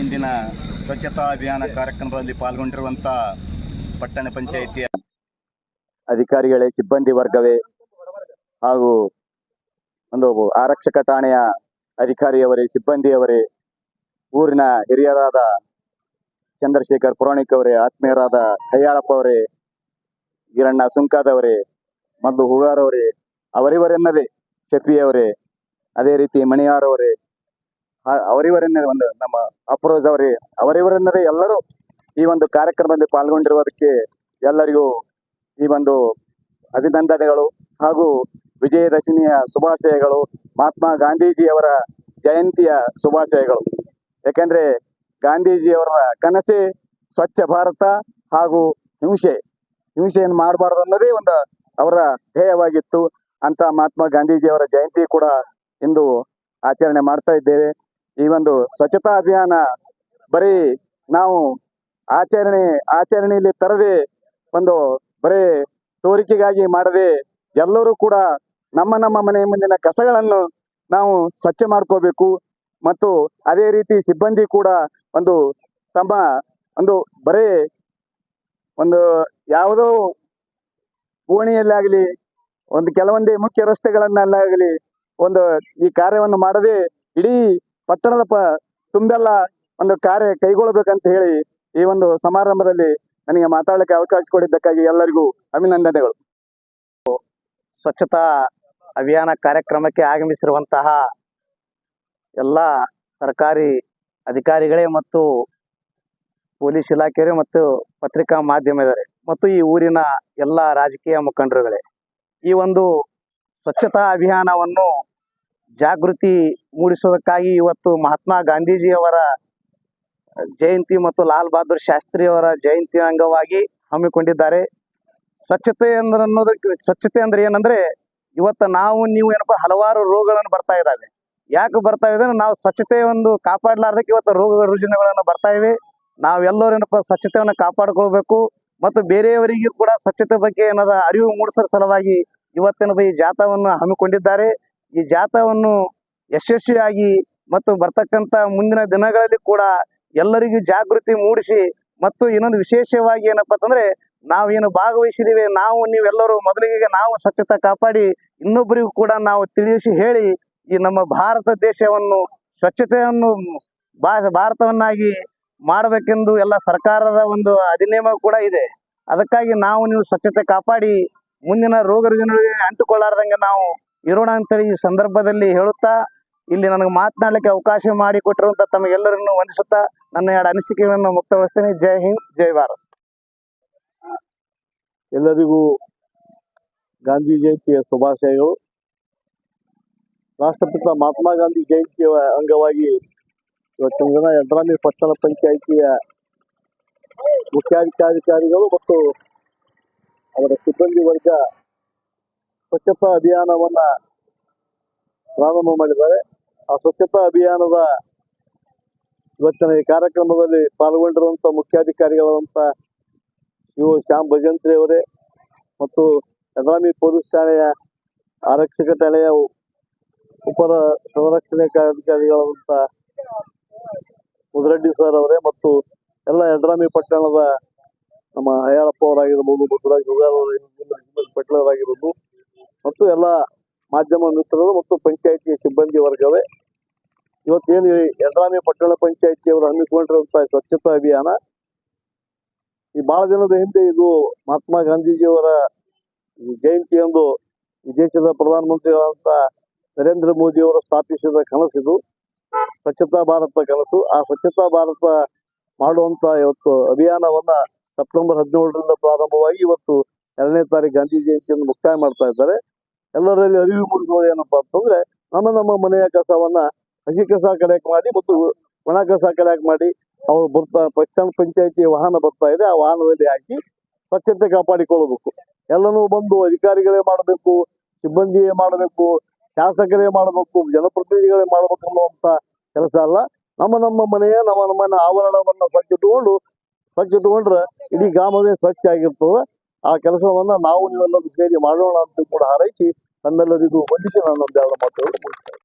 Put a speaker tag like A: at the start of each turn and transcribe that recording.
A: ಇಂದಿನ ಸ್ವಚ್ಛತಾ ಅಭಿಯಾನ ಕಾರ್ಯಕ್ರಮದಲ್ಲಿ ಪಾಲ್ಗೊಂಡಿರುವಂಥ ಪಟ್ಟಣ ಪಂಚಾಯಿತಿಯ ಅಧಿಕಾರಿಗಳೇ, ಸಿಬ್ಬಂದಿ ವರ್ಗವೇ ಹಾಗೂ ಒಂದು ಆರಕ್ಷಕ ಠಾಣೆಯ ಅಧಿಕಾರಿಯವರೇ, ಸಿಬ್ಬಂದಿಯವರೇ, ಊರಿನ ಹಿರಿಯರಾದ ಚಂದ್ರಶೇಖರ್ ಪುರಾಣಿಕ್ ಅವರೇ, ಆತ್ಮೀಯರಾದ ಕಯ್ಯಾಳಪ್ಪ ಅವರೇ, ಈರಣ್ಣ ಸುಂಕಾದವರೇ, ಮದ್ದು ಹೂಗಾರ್ ಅವರೇ, ಅವರಿವರೆನ್ನದೇ ಶಫಿ ಅವರೇ, ಅದೇ ರೀತಿ ಮಣಿಯಾರ್ ಅವರೇ, ಅವರಿವರೆನ್ನದೇ ಒಂದು ನಮ್ಮ ಅಫ್ರೋಜ್ ಅವರೇ, ಅವರಿವರೆನ್ನದೇ ಎಲ್ಲರೂ ಈ ಒಂದು ಕಾರ್ಯಕ್ರಮದಲ್ಲಿ ಪಾಲ್ಗೊಂಡಿರುವುದಕ್ಕೆ ಎಲ್ಲರಿಗೂ ಈ ಒಂದು ಅಭಿನಂದನೆಗಳು ಹಾಗೂ ವಿಜಯದಶಮಿಯ ಶುಭಾಶಯಗಳು, ಮಹಾತ್ಮ ಗಾಂಧೀಜಿಯವರ ಜಯಂತಿಯ ಶುಭಾಶಯಗಳು. ಯಾಕೆಂದ್ರೆ ಗಾಂಧೀಜಿಯವರ ಕನಸೇ ಸ್ವಚ್ಛ ಭಾರತ ಹಾಗೂ ಹಿಂಸೆಯನ್ನು ಮಾಡಬಾರ್ದು ಅನ್ನೋದೇ ಒಂದು ಅವರ ಧ್ಯೇಯವಾಗಿತ್ತು. ಅಂತ ಮಹಾತ್ಮ ಗಾಂಧೀಜಿಯವರ ಜಯಂತಿ ಕೂಡ ಇಂದು ಆಚರಣೆ ಮಾಡ್ತಾ ಇದ್ದೇವೆ. ಈ ಒಂದು ಸ್ವಚ್ಛತಾ ಅಭಿಯಾನ ಬರೀ ನಾವು ಆಚರಣೆಯಲ್ಲಿ ತರದೆ, ಒಂದು ಬರೀ ತೋರಿಕೆಗಾಗಿ ಮಾಡದೆ, ಎಲ್ಲರೂ ಕೂಡ ನಮ್ಮ ಮನೆ ಮುಂದಿನ ಕಸಗಳನ್ನು ನಾವು ಸ್ವಚ್ಛ ಮಾಡ್ಕೋಬೇಕು. ಮತ್ತು ಅದೇ ರೀತಿ ಸಿಬ್ಬಂದಿ ಕೂಡ ತಮ್ಮ ಬರೀ ಯಾವುದೋ ಓಣಿಯಲ್ಲಾಗಲಿ, ಕೆಲವೊಂದೇ ಮುಖ್ಯ ರಸ್ತೆಗಳನ್ನಲ್ಲಾಗಲಿ ಈ ಕಾರ್ಯವನ್ನು ಮಾಡದೆ ಇಡೀ ಪಟ್ಟಣದ ತುಂಬೆಲ್ಲ ಕಾರ್ಯ ಕೈಗೊಳ್ಳಬೇಕಂತ ಹೇಳಿ ಈ ಒಂದು ಸಮಾರಂಭದಲ್ಲಿ ನನಗೆ ಮಾತಾಡಲಿಕ್ಕೆ ಅವಕಾಶ ಕೊಟ್ಟಿದ್ದಕ್ಕಾಗಿ ಎಲ್ಲರಿಗೂ ಅಭಿನಂದನೆಗಳು.
B: ಸ್ವಚ್ಛತಾ ಅಭಿಯಾನ ಕಾರ್ಯಕ್ರಮಕ್ಕೆ ಆಗಮಿಸಿರುವಂತಹ ಎಲ್ಲ ಸರ್ಕಾರಿ ಅಧಿಕಾರಿಗಳೇ ಮತ್ತು ಪೊಲೀಸ್ ಇಲಾಖೆಯವರೇ ಮತ್ತು ಪತ್ರಿಕಾ ಮಾಧ್ಯಮದವರೇ ಮತ್ತು ಈ ಊರಿನ ಎಲ್ಲ ರಾಜಕೀಯ ಮುಖಂಡರುಗಳೇ, ಈ ಒಂದು ಸ್ವಚ್ಛತಾ ಅಭಿಯಾನವನ್ನು ಜಾಗೃತಿ ಮೂಡಿಸುವುದಕ್ಕಾಗಿ ಇವತ್ತು ಮಹಾತ್ಮ ಗಾಂಧೀಜಿಯವರ ಜಯಂತಿ ಮತ್ತು ಲಾಲ್ ಬಹದ್ದೂರ್ ಶಾಸ್ತ್ರಿ ಅವರ ಜಯಂತಿ ಅಂಗವಾಗಿ ಹಮ್ಮಿಕೊಂಡಿದ್ದಾರೆ. ಸ್ವಚ್ಛತೆ ಅಂದ್ರೆ ಏನಂದ್ರೆ, ಇವತ್ತು ನೀವು ಏನಪ್ಪಾ ಹಲವಾರು ರೋಗಗಳನ್ನು ಬರ್ತಾ ಇದ್ದಾವೆ. ಯಾಕೆ ಬರ್ತಾ ಇದೆ? ನಾವು ಸ್ವಚ್ಛತೆ ಕಾಪಾಡಲಾರ್ದಕ್ಕೆ ಇವತ್ತು ರೋಗ ರುಜಿನಗಳನ್ನು ಬರ್ತಾ ಇವೆ. ನಾವೆಲ್ಲರೂ ಏನಪ್ಪಾ ಸ್ವಚ್ಛತೆಯನ್ನು ಕಾಪಾಡಿಕೊಳ್ಬೇಕು ಮತ್ತು ಬೇರೆಯವರಿಗೂ ಕೂಡ ಸ್ವಚ್ಛತೆ ಬಗ್ಗೆ ಅರಿವು ಮೂಡಿಸೋ ಸಲುವಾಗಿ ಇವತ್ತಿನ ಈ ಜಾಥಾವನ್ನು ಹಮ್ಮಿಕೊಂಡಿದ್ದಾರೆ. ಈ ಜಾಥಾವನ್ನು ಯಶಸ್ವಿಯಾಗಿ ಮತ್ತು ಬರ್ತಕ್ಕಂಥ ಮುಂದಿನ ದಿನಗಳಲ್ಲಿ ಕೂಡ ಎಲ್ಲರಿಗೂ ಜಾಗೃತಿ ಮೂಡಿಸಿ ಮತ್ತು ಇನ್ನೊಂದು ವಿಶೇಷವಾಗಿ ಏನಪ್ಪಾ ಅಂತಂದ್ರೆ, ನಾವೇನು ಭಾಗವಹಿಸಿದೀವಿ, ನೀವೆಲ್ಲರೂ ಮೊದಲಿಗೆ ನಾವು ಸ್ವಚ್ಛತೆ ಕಾಪಾಡಿ ಇನ್ನೊಬ್ಬರಿಗೂ ಕೂಡ ನಾವು ತಿಳಿಸಿ ಹೇಳಿ ಈ ನಮ್ಮ ಭಾರತ ದೇಶವನ್ನು ಸ್ವಚ್ಛತೆಯನ್ನು ಭಾರತವನ್ನಾಗಿ ಮಾಡಬೇಕೆಂದು ಎಲ್ಲ ಸರ್ಕಾರದ ಅಧಿನಿಯಮ ಕೂಡ ಇದೆ. ಅದಕ್ಕಾಗಿ ನೀವು ಸ್ವಚ್ಛತೆ ಕಾಪಾಡಿ ಮುಂದಿನ ರೋಗ ರುಜಿನಗಳಿಗೆ ಅಂಟಿಕೊಳ್ಳಾರ್ದಂಗೆ ನಾವು ಇರೋಣ ಅಂತೇಳಿ ಈ ಸಂದರ್ಭದಲ್ಲಿ ಹೇಳುತ್ತಾ, ಇಲ್ಲಿ ನನಗೆ ಮಾತನಾಡಲಿಕ್ಕೆ ಅವಕಾಶ ಮಾಡಿಕೊಟ್ಟಿರುವಂತ ತಮಗೆಲ್ಲರನ್ನು ವಂದಿಸುತ್ತಾ ನನ್ನ ಎರಡು ಅನಿಸಿಕೆಯನ್ನು ಮುಕ್ತಗೊಳಿಸ್ತೇನೆ. ಜೈ ಹಿಂದ್, ಜೈ ಭಾರತ್.
C: ಎಲ್ಲರಿಗೂ ಗಾಂಧಿ ಜಯಂತಿಯ ಶುಭಾಶಯಗಳು. ರಾಷ್ಟ್ರಪಿತ ಮಹಾತ್ಮ ಗಾಂಧಿ ಜಯಂತಿಯ ಅಂಗವಾಗಿ ಇವತ್ತಿನ ದಿನ ಯಡ್ರಾಮಿ ಪಟ್ಟಣ ಪಂಚಾಯಿತಿಯ ಮುಖ್ಯಾಧಿಕಾರಿಗಳು ಮತ್ತು ಅವರ ಸಿಬ್ಬಂದಿ ವರ್ಗ ಸ್ವಚ್ಛತಾ ಅಭಿಯಾನವನ್ನ ಪ್ರಾರಂಭ ಮಾಡಿದ್ದಾರೆ. ಆ ಸ್ವಚ್ಛತಾ ಅಭಿಯಾನದ ಇವತ್ತಿನ ಈ ಕಾರ್ಯಕ್ರಮದಲ್ಲಿ ಪಾಲ್ಗೊಂಡಿರುವಂತ ಮುಖ್ಯಾಧಿಕಾರಿಗಳಾದಂಥ ಶ್ಯಾಮ್ ಭಜಂತ್ರಿ ಅವರೇ ಮತ್ತು ಯಡ್ರಾಮಿ ಪೊಲೀಸ್ ಠಾಣೆಯ ಆರಕ್ಷಕ ಠಾಣೆಯ ಉಪರ ಸಂರಕ್ಷಣಾಧಿಕಾರಿಗಳಾದಂಥ ಮುದ್ರೆಡ್ಡಿ ಸರ್ ಅವರೇ ಮತ್ತು ಎಲ್ಲ ಯಡ್ರಾಮಿ ಪಟ್ಟಣದ ನಮ್ಮ ಹಯ್ಯಾಳಪ್ಪ ಅವರಾಗಿರ್ಬೋದು, ಬಸವರಾಜ್ ಹುಗಾರ್ ಪಟೇಲ್ ಅವರಾಗಿರ್ಬೋದು ಮತ್ತು ಎಲ್ಲ ಮಾಧ್ಯಮ ಮಿತ್ರರು ಮತ್ತು ಪಂಚಾಯಿತಿಯ ಸಿಬ್ಬಂದಿ ವರ್ಗವೇ, ಇವತ್ತೇನು ಯಡ್ರಾಮಿ ಪಟ್ಟಣ ಪಂಚಾಯಿತಿಯವರು ಹಮ್ಮಿಕೊಂಡಿರುವಂತಹ ಸ್ವಚ್ಛತಾ ಅಭಿಯಾನ ಈ ಬಹಳ ದಿನದ ಹಿಂದೆ ಇದು ಮಹಾತ್ಮ ಗಾಂಧೀಜಿಯವರ ಜಯಂತಿಯಂದು ಈ ದೇಶದ ಪ್ರಧಾನಮಂತ್ರಿಗಳಂತ ನರೇಂದ್ರ ಮೋದಿ ಅವರು ಸ್ಥಾಪಿಸಿದ ಕನಸಿದು ಸ್ವಚ್ಛತಾ ಭಾರತ ಕನಸು. ಆ ಸ್ವಚ್ಛತಾ ಭಾರತ ಮಾಡುವಂತ ಇವತ್ತು ಅಭಿಯಾನವನ್ನ ಸೆಪ್ಟೆಂಬರ್ 17ರಿಂದ ಪ್ರಾರಂಭವಾಗಿ ಇವತ್ತು 2ನೇ ತಾರೀಕು ಗಾಂಧಿ ಜಯಂತಿಯನ್ನು ಮುಕ್ತಾಯ ಮಾಡ್ತಾ ಇದ್ದಾರೆ. ಎಲ್ಲರಲ್ಲಿ ಅರಿವು ಮೂಡಿಸುವುದು ಏನಪ್ಪಾ ಅಂತಂದ್ರೆ, ನಮ್ಮ ಮನೆಯ ಕಸವನ್ನ ಹಸಿ ಕಸ ಕಲೆಕ್ಟ್ ಮಾಡಿ ಮತ್ತು ಒಣ ಕಸ ಕಲೆಕ್ಟ್ ಮಾಡಿ ಅವ್ರು ಪಟ್ಟಣ ಪಂಚಾಯಿತಿ ವಾಹನ ಬರ್ತಾ ಇದೆ, ಆ ವಾಹನದಲ್ಲಿ ಹಾಕಿ ಸ್ವಚ್ಛತೆ ಕಾಪಾಡಿಕೊಳ್ಳಬೇಕು. ಎಲ್ಲನೂ ಬಂದು ಅಧಿಕಾರಿಗಳೇ ಮಾಡಬೇಕು, ಸಿಬ್ಬಂದಿಯೇ ಮಾಡಬೇಕು, ಶಾಸಕರೇ ಮಾಡಬೇಕು, ಜನಪ್ರತಿನಿಧಿಗಳೇ ಮಾಡಬೇಕು ಅನ್ನುವಂತ ಕೆಲಸ ಅಲ್ಲ. ನಮ್ಮ ಮನೆಯ ನಮ್ಮ ಆವರಣವನ್ನ ಸ್ವಚ್ಛ ಇಟ್ಟುಕೊಂಡ್ರೆ ಇಡೀ ಗ್ರಾಮವೇ ಸ್ವಚ್ಛ ಆಗಿರ್ತದೆ. ಆ ಕೆಲಸವನ್ನ ನೀವೆಲ್ಲರೂ ಸೇರಿ ಮಾಡೋಣ ಅಂತ ಕೂಡ ಹಾರೈಸಿ ತಮ್ಮೆಲ್ಲರಿಗೂ ವಂದಿಸಿ ನಾನು ಒಂದೆರಡು ಮಾತುಗಳು ಮುಗಿಸ್ತೇನೆ.